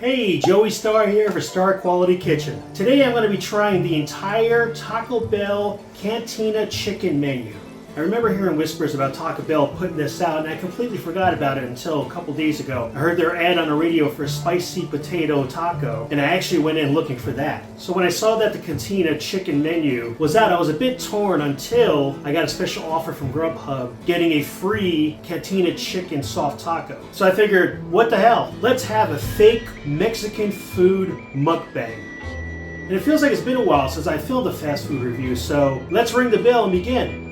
Hey, Joey Starr here for Starr Quality Kitchen. Today I'm going to be trying the entire Taco Bell Cantina chicken menu. I remember hearing whispers about Taco Bell putting this out, and I completely forgot about it until a couple days ago. I heard their ad on the radio for a spicy potato taco, and I actually went in looking for that. So when I saw that the Cantina chicken menu was out, I was a bit torn until I got a special offer from Grubhub getting a free Cantina chicken soft taco. So I figured, what the hell? Let's have a fake Mexican food mukbang. And it feels like it's been a while since I filmed a fast food review, so let's ring the bell and begin.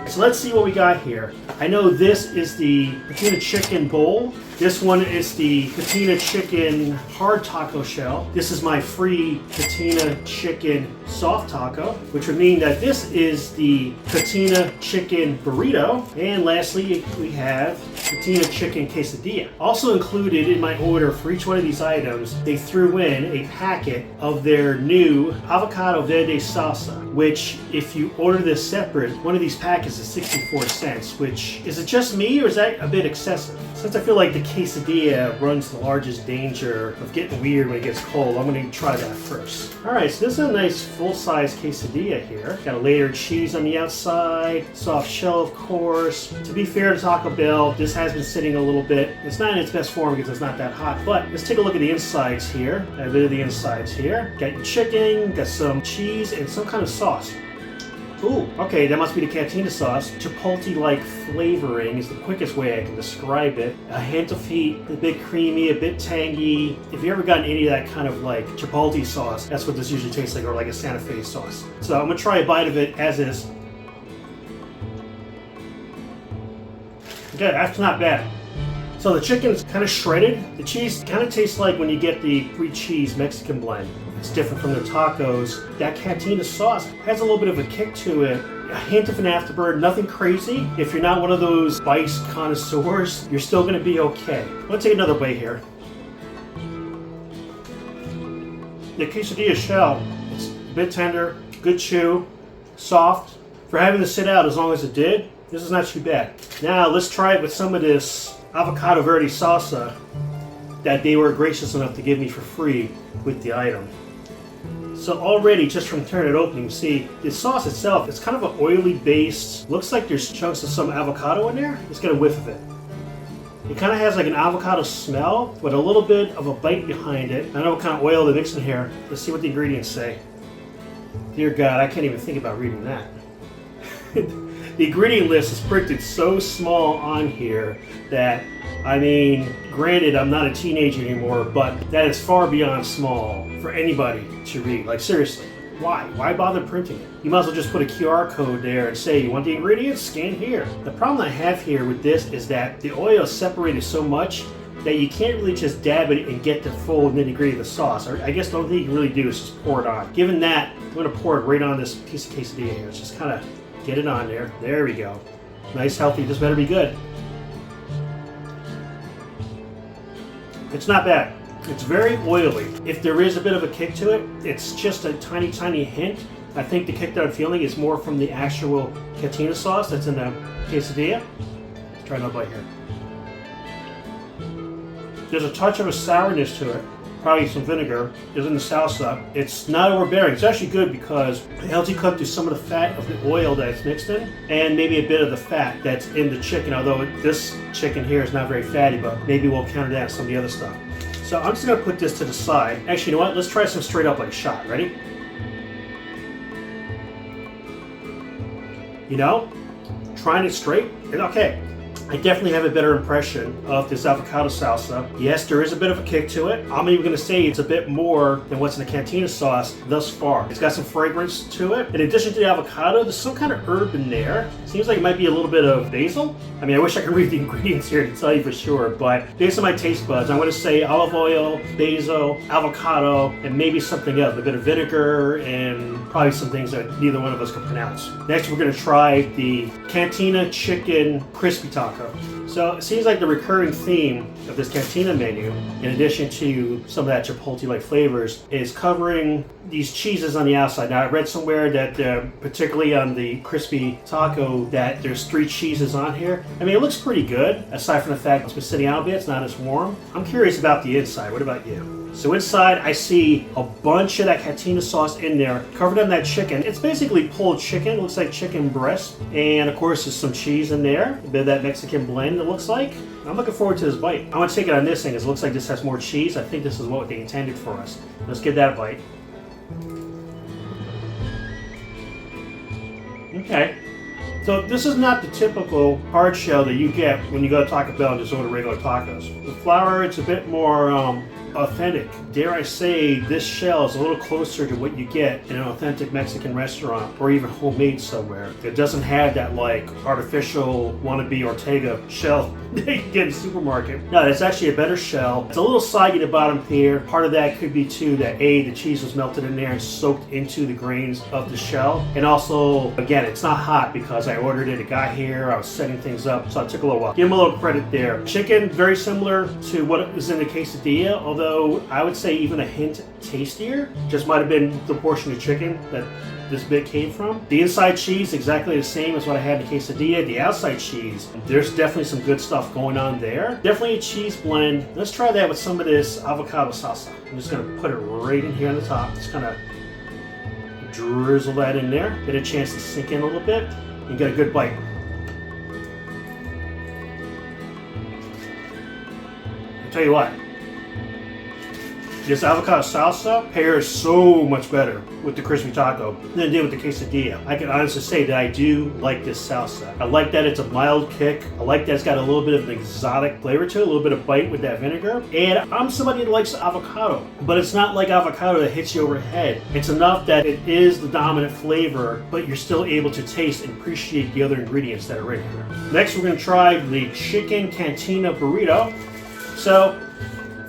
So let's see what we got here. I know this is the Cantina chicken bowl. This one is the Cantina chicken hard taco shell. This is my free Cantina chicken soft taco, which would mean that this is the Cantina chicken burrito. And lastly, we have Cantina chicken quesadilla. Also included in my order for each one of these items, they threw in a packet of their new Avocado Verde Salsa, which if you order this separate, one of these packets is 64 cents, which, is it just me or is that a bit excessive? Since I feel like the quesadilla runs the largest danger of getting weird when it gets cold, I'm going to try that first. Alright, so this is a nice full-size quesadilla here. Got a layer of cheese on the outside, soft shell of course. To be fair to Taco Bell, this has been sitting a little bit. It's not in its best form because it's not that hot, but let's take a look at the insides here. Got a bit of the insides here. Got your chicken, got some cheese, and some kind of sauce. Ooh, okay, that must be the Cantina sauce. Chipotle-like flavoring is the quickest way I can describe it. A hint of heat, a bit creamy, a bit tangy. If you ever gotten any of that kind of like Chipotle sauce, that's what this usually tastes like, or like a Santa Fe sauce. So I'm gonna try a bite of it as is. Okay, that's not bad. So the chicken is kind of shredded. The cheese kind of tastes like when you get the free cheese Mexican blend. It's different from the tacos. That Cantina sauce has a little bit of a kick to it. A hint of an afterburn, nothing crazy. If you're not one of those spice connoisseurs, you're still gonna be okay. Let's take another bite here. The quesadilla shell, it's a bit tender, good chew, soft. For having to sit out as long as it did, this is not too bad. Now let's try it with some of this Avocado Verde Salsa that they were gracious enough to give me for free with the item. So already, just from tearing it open, you can see the sauce itself, it's kind of an oily base. Looks like there's chunks of some avocado in there. Let's get a whiff of it. It kind of has like an avocado smell, with a little bit of a bite behind it. I don't know what kind of oil they mix in here. Let's see what the ingredients say. Dear God, I can't even think about reading that. The ingredient list is printed so small on here that, I mean, granted, I'm not a teenager anymore, but that is far beyond small for anybody to read. Like, seriously, why? Why bother printing it? You might as well just put a QR code there and say, you want the ingredients? Scan here. The problem I have here with this is that the oil is separated so much that you can't really just dab it and get the full nitty-gritty of the sauce. Or I guess the only thing you can really do is just pour it on. Given that, I'm going to pour it right on this piece of quesadilla here. It's just kind of get it on there. There we go. Nice, healthy. This better be good. It's not bad. It's very oily. If there is a bit of a kick to it, it's just a tiny, tiny hint. I think the kick that I'm feeling is more from the actual Cantina sauce that's in the quesadilla. Let's try another bite here. There's a touch of a sourness to it. Probably some vinegar is in the salsa. It's not overbearing. It's actually good because it helps you cut through some of the fat of the oil that it's mixed in, and maybe a bit of the fat that's in the chicken, although this chicken here is not very fatty, but maybe we'll counter that with some of the other stuff. So I'm just gonna put this to the side. Actually, you know what? Let's try some straight up like a shot. Ready? You know, trying it straight, it's okay. I definitely have a better impression of this avocado salsa. Yes, there is a bit of a kick to it. I'm even going to say it's a bit more than what's in the Cantina sauce thus far. It's got some fragrance to it. In addition to the avocado, there's some kind of herb in there. Seems like it might be a little bit of basil. I mean, I wish I could read the ingredients here to tell you for sure, but based on my taste buds, I'm going to say olive oil, basil, avocado, and maybe something else. A bit of vinegar and probably some things that neither one of us can pronounce. Next, we're going to try the Cantina chicken crispy taco. So it seems like the recurring theme of this Cantina menu, in addition to some of that Chipotle-like flavors, is covering these cheeses on the outside. Now I read somewhere that particularly on the crispy taco that there's 3 cheeses on here. I mean, it looks pretty good, aside from the fact it's been sitting out a bit, it's not as warm. I'm curious about the inside. What about you? So inside I see a bunch of that Cantina sauce in there, covered on that chicken. It's basically pulled chicken, looks like chicken breast. And of course there's some cheese in there, a bit of that Mexican blend it looks like. I'm looking forward to this bite. I want to take it on this thing because it looks like this has more cheese. I think this is what they intended for us. Let's give that a bite. Okay. So this is not the typical hard shell that you get when you go to Taco Bell and just order regular tacos. The flour, it's a bit more authentic. Dare I say, this shell is a little closer to what you get in an authentic Mexican restaurant or even homemade somewhere. It doesn't have that like artificial wannabe Ortega shell that you get in the supermarket. No, it's actually a better shell. It's a little soggy at the bottom here. Part of that could be too that the cheese was melted in there and soaked into the grains of the shell. And also, again, it's not hot because I ordered it, it got here, I was setting things up, so it took a little while. Give them a little credit there. Chicken, very similar to what was in the quesadilla, although I would say even a hint tastier. Just might have been the portion of chicken that this bit came from. The inside cheese, exactly the same as what I had in the quesadilla. The outside cheese, there's definitely some good stuff going on there. Definitely a cheese blend. Let's try that with some of this avocado salsa. I'm just gonna put it right in here on the top. Just kind of drizzle that in there. Get a chance to sink in a little bit and get a good bite. I'll tell you what, this avocado salsa pairs so much better with the crispy taco than it did with the quesadilla. I can honestly say that I do like this salsa. I like that it's a mild kick. I like that it's got a little bit of an exotic flavor to it, a little bit of bite with that vinegar. And I'm somebody that likes avocado, but it's not like avocado that hits you over the head. It's enough that it is the dominant flavor, but you're still able to taste and appreciate the other ingredients that are in here. Next, we're gonna try the chicken Cantina burrito. So,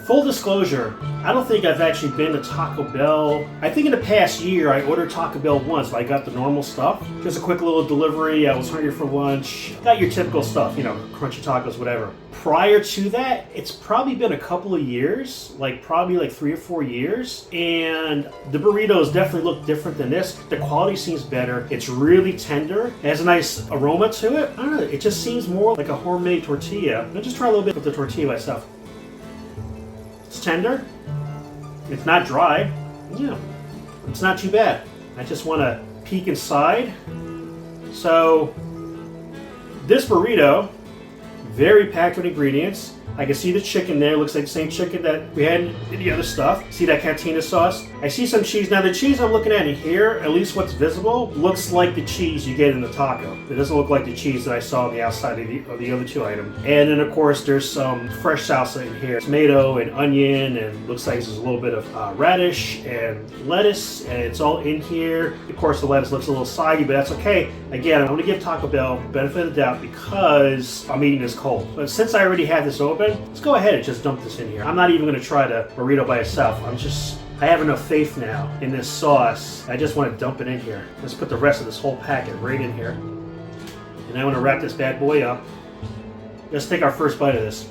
full disclosure, I don't think I've actually been to Taco Bell. I think in the past year I ordered Taco Bell once, but I got the normal stuff. Just a quick little delivery, I was hungry for lunch. Got your typical stuff, you know, crunchy tacos, whatever. Prior to that, it's probably been a couple of years, probably like 3 or 4 years. And the burritos definitely look different than this. The quality seems better. It's really tender. It has a nice aroma to it. I don't know, it just seems more like a homemade tortilla. I'll just try a little bit with the tortilla myself. It's tender. It's not dry. Yeah, it's not too bad. I just want to peek inside. So, this burrito, very packed with ingredients. I can see the chicken there. Looks like the same chicken that we had in the other stuff. See that Cantina sauce? I see some cheese. Now the cheese I'm looking at in here, at least what's visible, looks like the cheese you get in the taco. It doesn't look like the cheese that I saw on the outside of the other 2 items. And then of course there's some fresh salsa in here. Tomato and onion, and looks like there's a little bit of radish and lettuce, and it's all in here. Of course the lettuce looks a little soggy, but that's okay. Again, I'm going to give Taco Bell the benefit of the doubt because I'm eating this cold. But since I already had this open, let's go ahead and just dump this in here. I'm not even going to try the burrito by itself. I have enough faith now in this sauce. I just want to dump it in here. Let's put the rest of this whole packet right in here. And I want to wrap this bad boy up. Let's take our first bite of this.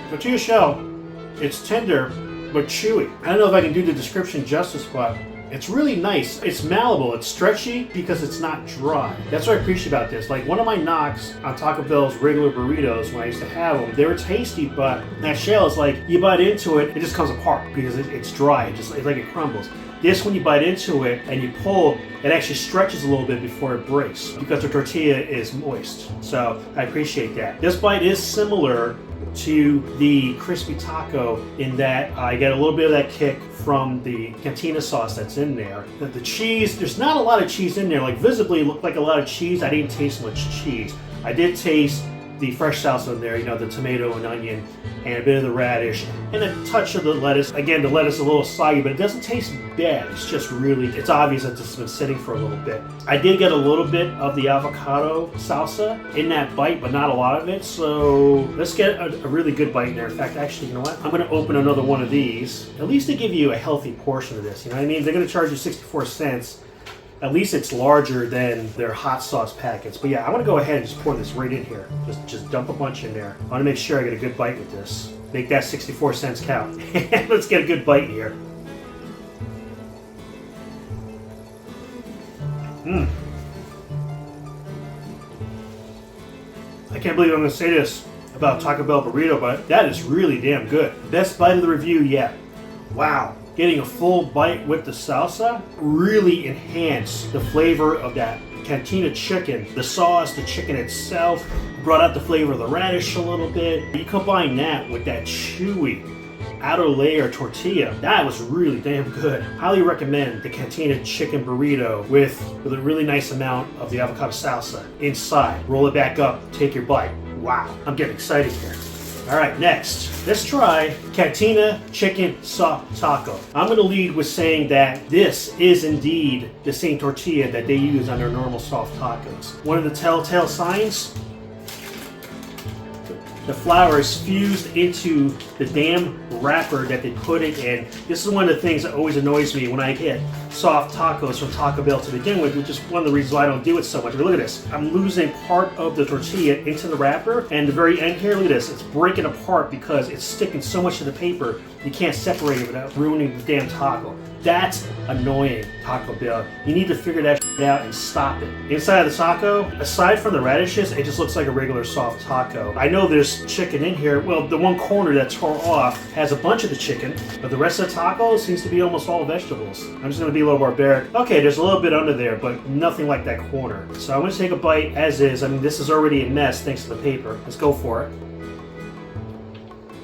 Tortilla shell, it's tender but chewy. I don't know if I can do the description justice, but it's really nice. It's malleable, it's stretchy because it's not dry. That's what I appreciate about this. Like one of my knocks on Taco Bell's regular burritos when I used to have them, they were tasty, but that shell is like, you bite into it, it just comes apart because it's dry, it's like it crumbles. This, when you bite into it and you pull, it actually stretches a little bit before it breaks because the tortilla is moist. So I appreciate that. This bite is similar to the crispy taco in that I get a little bit of that kick from the Cantina sauce that's in there. The cheese, there's not a lot of cheese in there. Like visibly it looked like a lot of cheese. I didn't taste much cheese. I did taste the fresh salsa in there, you know, the tomato and onion and a bit of the radish and a touch of the lettuce. Again, the lettuce is a little soggy, but it doesn't taste bad. It's just really, it's obvious that it's been sitting for a little bit. I did get a little bit of the avocado salsa in that bite, but not a lot of it. So let's get a really good bite in there. In fact, actually, you know what? I'm going to open another one of these, at least to give you a healthy portion of this. You know what I mean? They're going to charge you 64 cents. At least it's larger than their hot sauce packets. But yeah, I'm gonna go ahead and just pour this right in here. Just dump a bunch in there. I wanna make sure I get a good bite with this. Make that 64 cents count. Let's get a good bite here. I can't believe I'm going to say this about Taco Bell burrito, but that is really damn good. Best bite of the review yet. Wow. Getting a full bite with the salsa really enhanced the flavor of that Cantina chicken. The sauce, the chicken itself, brought out the flavor of the radish a little bit. You combine that with that chewy outer layer tortilla. That was really damn good. Highly recommend the Cantina chicken burrito with a really nice amount of the avocado salsa inside. Roll it back up, take your bite. Wow, I'm getting excited here. All right, next, let's try Cantina chicken soft taco. I'm gonna lead with saying that this is indeed the same tortilla that they use on their normal soft tacos. One of the telltale signs, the flour is fused into the damn wrapper that they put it in. This is one of the things that always annoys me when I get soft tacos from Taco Bell to begin with, which is one of the reasons why I don't do it so much. But look at this. I'm losing part of the tortilla into the wrapper, and the very end here, look at this. It's breaking apart because it's sticking so much to the paper, you can't separate it without ruining the damn taco. That's annoying, Taco Bell. You need to figure that shit out and stop it. Inside of the taco, aside from the radishes, it just looks like a regular soft taco. I know there's chicken in here. Well, the one corner that tore off has a bunch of the chicken, but the rest of the taco seems to be almost all vegetables. I'm just gonna be a little barbaric. Okay, there's a little bit under there, but nothing like that corner. So I'm gonna take a bite as is. I mean, this is already a mess thanks to the paper. Let's go for it.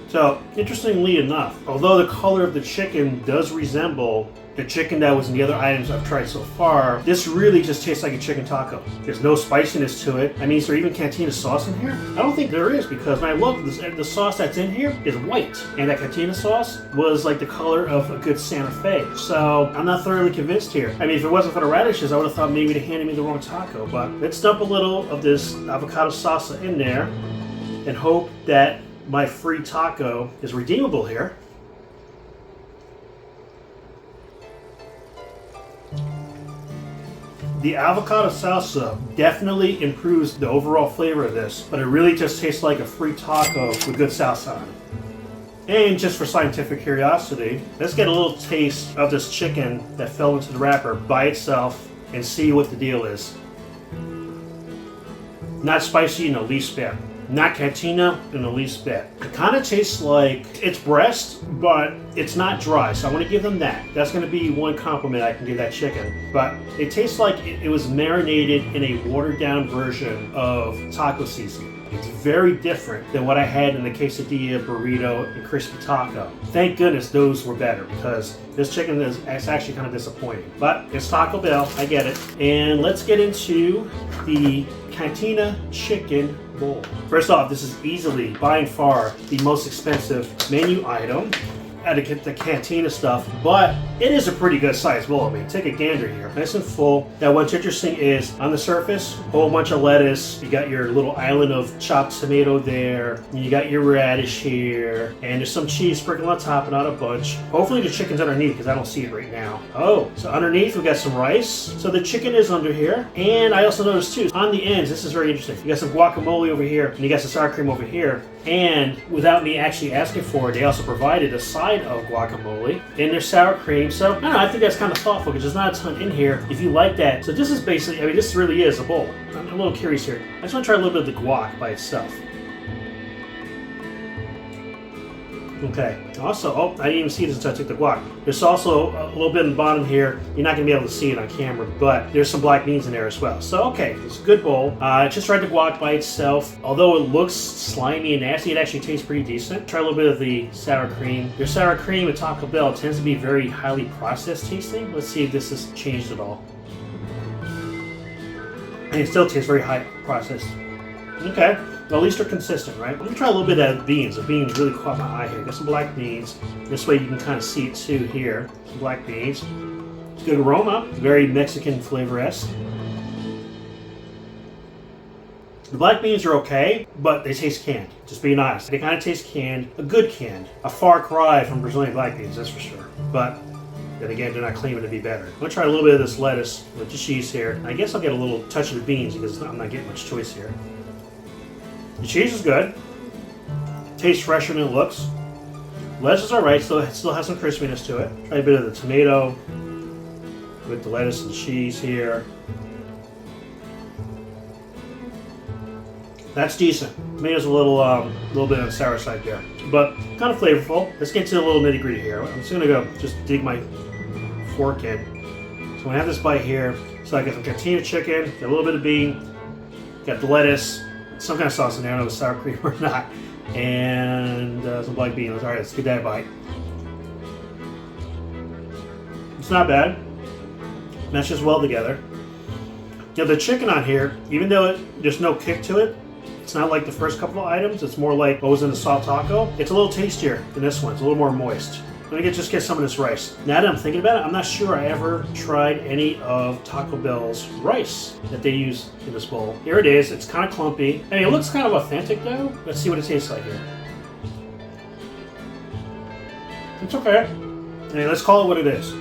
So, interestingly enough, although the color of the chicken does resemble the chicken that was in the other items I've tried so far, this really just tastes like a chicken taco. There's no spiciness to it. I mean, is there even Cantina sauce in here? I don't think there is, because when I look, the sauce that's in here is white. And that Cantina sauce was like the color of a good Santa Fe. So, I'm not thoroughly convinced here. I mean, if it wasn't for the radishes, I would have thought maybe they handed me the wrong taco. But let's dump a little of this avocado salsa in there and hope that my free taco is redeemable here. The avocado salsa definitely improves the overall flavor of this, but it really just tastes like a free taco with good salsa on it. And just for scientific curiosity, let's get a little taste of this chicken that fell into the wrapper by itself and see what the deal is. Not spicy in the least bit. Not Cantina in the least bit. It kind of tastes like it's breast, but it's not dry, so I want to give them that. That's going to be one compliment I can give that chicken. But it tastes like it was marinated in a watered-down version of taco seasoning. It's very different than what I had in the quesadilla, burrito, and crispy taco. Thank goodness those were better, because this chicken is actually kind of disappointing. But it's Taco Bell, I get it. And let's get into the Cantina chicken bowl. First off, this is easily, by far, the most expensive menu item out of the Cantina stuff, but it is a pretty good size bowl. I mean, take a gander here. Nice and full. Now, what's interesting is, on the surface, a whole bunch of lettuce. You got your little island of chopped tomato there. You got your radish here. And there's some cheese sprinkled on top, and not a bunch. Hopefully the chicken's underneath, because I don't see it right now. Oh, so underneath we got some rice. So the chicken is under here. And I also noticed, too, on the ends, this is very interesting. You got some guacamole over here, and you got some sour cream over here. And without me actually asking for it, they also provided a side of guacamole in their sour cream. So, I don't know, I think that's kind of thoughtful, because there's not a ton in here if you like that. So this is basically, I mean, this really is a bowl. I'm a little curious here. I just want to try a little bit of the guac by itself. Okay. Also, oh, I didn't even see this until I took the guac. There's also a little bit in the bottom here. You're not going to be able to see it on camera, but there's some black beans in there as well. So, okay, it's a good bowl. I just tried the guac by itself. Although it looks slimy and nasty, it actually tastes pretty decent. Try a little bit of the sour cream. Your sour cream at Taco Bell tends to be very highly processed tasting. Let's see if this has changed at all. And it still tastes very high processed. Okay. Well, at least they're consistent, right? I'm gonna try a little bit of beans. The beans really caught my eye here. Got some black beans. This way you can kind of see it too here. Some black beans. Good aroma. Very Mexican flavor-esque. The black beans are okay, but they taste canned. Just being honest. They kind of taste canned. A good canned. A far cry from Brazilian black beans, that's for sure. But Then again, they're not claiming to be better. I'm gonna try a little bit of this lettuce with the cheese here. I guess I'll get a little touch of the beans because I'm not getting much choice here. The cheese is good. Tastes fresher than it looks. Lettuce is alright, still has some crispiness to it. Try a bit of the tomato with the lettuce and cheese here. That's decent. Tomato's a little bit on the sour side there, but kind of flavorful. Let's get to the little nitty gritty here. I'm just gonna go just dig my fork in. So I'm gonna have this bite here. So I got some Cantina chicken, got a little bit of bean, got the lettuce, some kind of sauce in there. I don't know if it's sour cream or not, and some black beans. All right, let's get that bite. It's not bad. Meshes well together. You know, the chicken on here, even though there's no kick to it, it's not like the first couple of items. It's more like what was in the soft taco. It's a little tastier than this one. It's a little more moist. Let me just get some of this rice. Now that I'm thinking about it, I'm not sure I ever tried any of Taco Bell's rice that they use in this bowl. Here it is. It's kind of clumpy. I mean, it looks kind of authentic though. Let's see what it tastes like here. It's okay. I mean, let's call it what it is.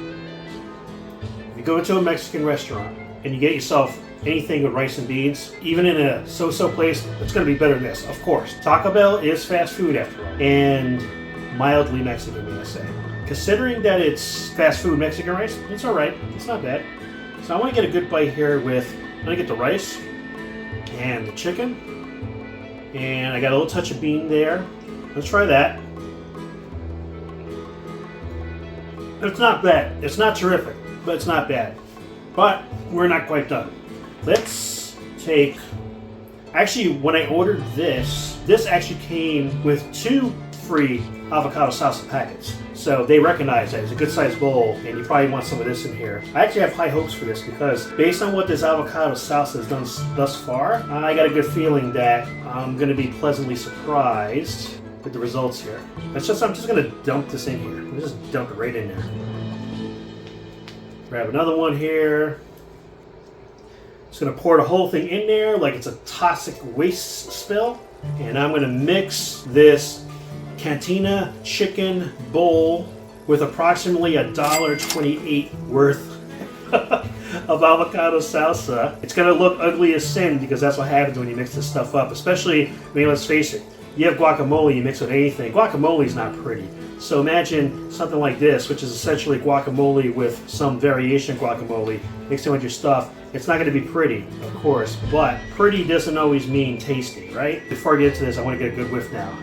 If you go into a Mexican restaurant and you get yourself anything with rice and beans, even in a so-so place, it's going to be better than this, of course. Taco Bell is fast food after all, and mildly Mexican, may I say. Considering that it's fast food Mexican rice, it's all right. It's not bad. So I want to get a good bite here with, I'm going to get the rice and the chicken, and I got a little touch of bean there. Let's try that. It's not bad. It's not terrific, but it's not bad. But we're not quite done. Let's take, actually when I ordered this actually came with 2 free avocado salsa packets. So they recognize that it's a good sized bowl and you probably want some of this in here. I actually have high hopes for this because based on what this avocado salsa has done thus far, I got a good feeling that I'm going to be pleasantly surprised with the results here. I'm just going to dump this in here. I'm just dump it right in there. Grab another one here. Just going to pour the whole thing in there like it's a toxic waste spill. And I'm going to mix this Cantina chicken bowl with approximately $1.28 worth of avocado salsa. It's going to look ugly as sin because that's what happens when you mix this stuff up. Especially, I mean, let's face it, you have guacamole, you mix it with anything. Guacamole is not pretty. So imagine something like this, which is essentially guacamole with some variation guacamole, mixed in with your stuff. It's not going to be pretty, of course, but pretty doesn't always mean tasty, right? Before I get into this, I want to get a good whiff now.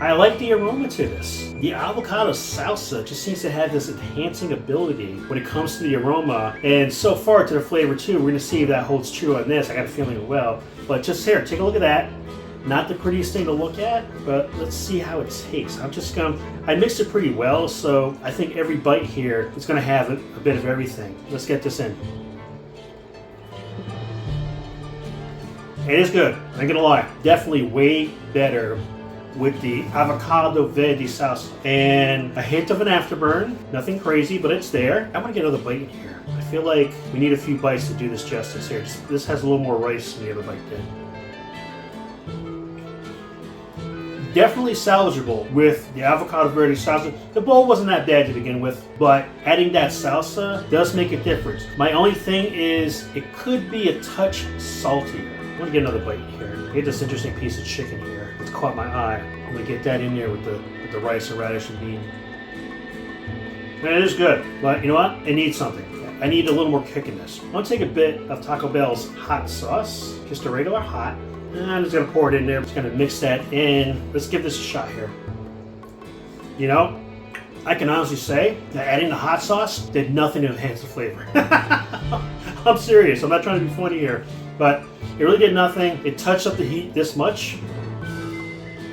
I like the aroma to this. The avocado salsa just seems to have this enhancing ability when it comes to the aroma, and so far to the flavor too. We're going to see if that holds true on this. I got a feeling it will. But just here, take a look at that. Not the prettiest thing to look at, but let's see how it tastes. I mixed it pretty well, so I think every bite here is going to have a bit of everything. Let's get this in. It is good, I'm not gonna lie. Definitely way better with the Avocado Verde Salsa. And a hint of an afterburn, nothing crazy, but it's there. I want to get another bite in here. I feel like we need a few bites to do this justice here. This has a little more rice than the other bite did. Definitely salvageable with the Avocado Verde Salsa. The bowl wasn't that bad to begin with, but adding that salsa does make a difference. My only thing is it could be a touch saltier. I'm gonna get another bite here. Get this interesting piece of chicken here. It's caught my eye. I'm gonna get that in there with the rice and radish and bean. And it is good, but you know what? It needs something. I need a little more kick in this. I'm gonna take a bit of Taco Bell's hot sauce, just a regular hot. And I'm just going to pour it in there. I'm just going to mix that in. Let's give this a shot here. You know, I can honestly say that adding the hot sauce did nothing to enhance the flavor. I'm serious. I'm not trying to be funny here. But it really did nothing. It touched up the heat this much.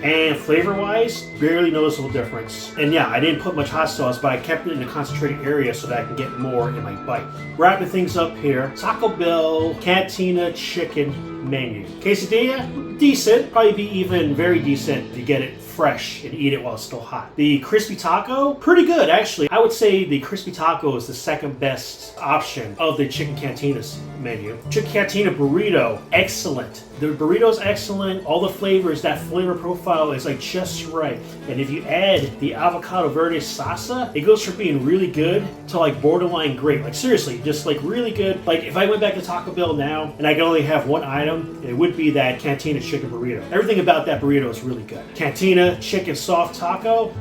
And flavor-wise, barely noticeable difference. And yeah, I didn't put much hot sauce, but I kept it in a concentrated area so that I can get more in my bite. Wrapping things up here, Taco Bell Cantina chicken menu. Quesadilla, decent. Probably be even very decent to get it fresh and eat it while it's still hot. The crispy taco, pretty good actually. I would say the crispy taco is the second best option of the Chicken Cantina's menu. Chicken Cantina burrito, excellent. The burrito's excellent. All the flavors, that flavor profile is like just right. And if you add the Avocado Verde Salsa, it goes from being really good to like borderline great. Like seriously, just like really good. Like if I went back to Taco Bell now and I could only have one item, it would be that Cantina chicken burrito. Everything about that burrito is really good. Cantina chicken soft taco,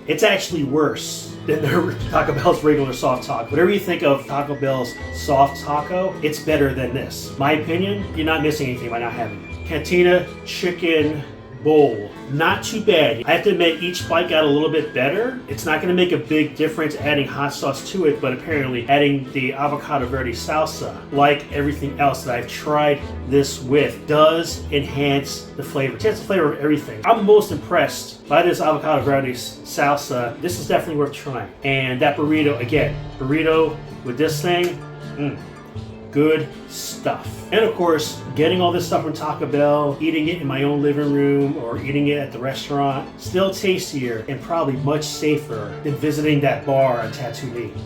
it's actually worse than Taco Bell's regular soft taco. Whatever you think of Taco Bell's soft taco, it's better than this. My opinion, you're not missing anything by not having it. Cantina chicken bowl, not too bad. I have to admit, each bite got a little bit better. It's not going to make a big difference adding hot sauce to it, but apparently adding the Avocado Verde Salsa, like everything else that I've tried this with, does enhance the flavor. It enhances the flavor of everything. I'm most impressed by this Avocado Verde Salsa. This is definitely worth trying. And that burrito, again, burrito with this thing, good stuff. And of course, getting all this stuff from Taco Bell, eating it in my own living room or eating it at the restaurant, still tastier and probably much safer than visiting that bar on Tatooine.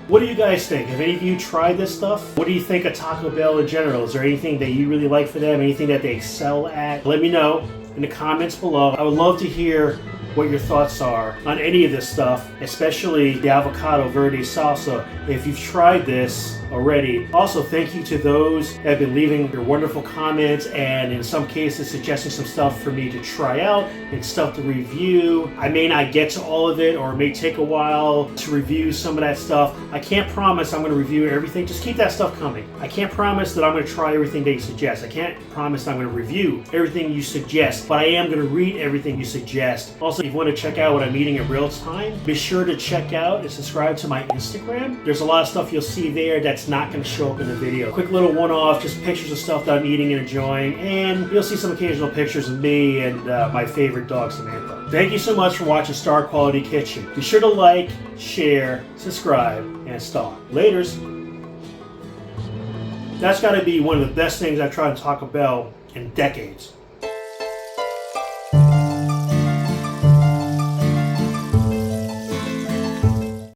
What do you guys think? Have any of you tried this stuff? What do you think of Taco Bell in general? Is there anything that you really like for them? Anything that they excel at? Let me know in the comments below. I would love to hear what your thoughts are on any of this stuff, especially the Avocado Verde Salsa, if you've tried this already. Also, thank you to those that have been leaving your wonderful comments and in some cases suggesting some stuff for me to try out and stuff to review. I may not get to all of it, or it may take a while to review some of that stuff. I can't promise I'm going to review everything. Just keep that stuff coming. I can't promise that I'm going to try everything that you suggest. I can't promise I'm going to review everything you suggest, but I am going to read everything you suggest. Also, if you want to check out what I'm eating in real time, be sure to check out and subscribe to my Instagram. There's a lot of stuff you'll see there that's not going to show up in the video. Quick little one-off, just pictures of stuff that I'm eating and enjoying, and you'll see some occasional pictures of me and my favorite dog, Samantha. Thank you so much for watching Starr Quality Kitchen. Be sure to like, share, subscribe, and star. Laters. That's got to be one of the best things I've tried at Taco Bell in decades.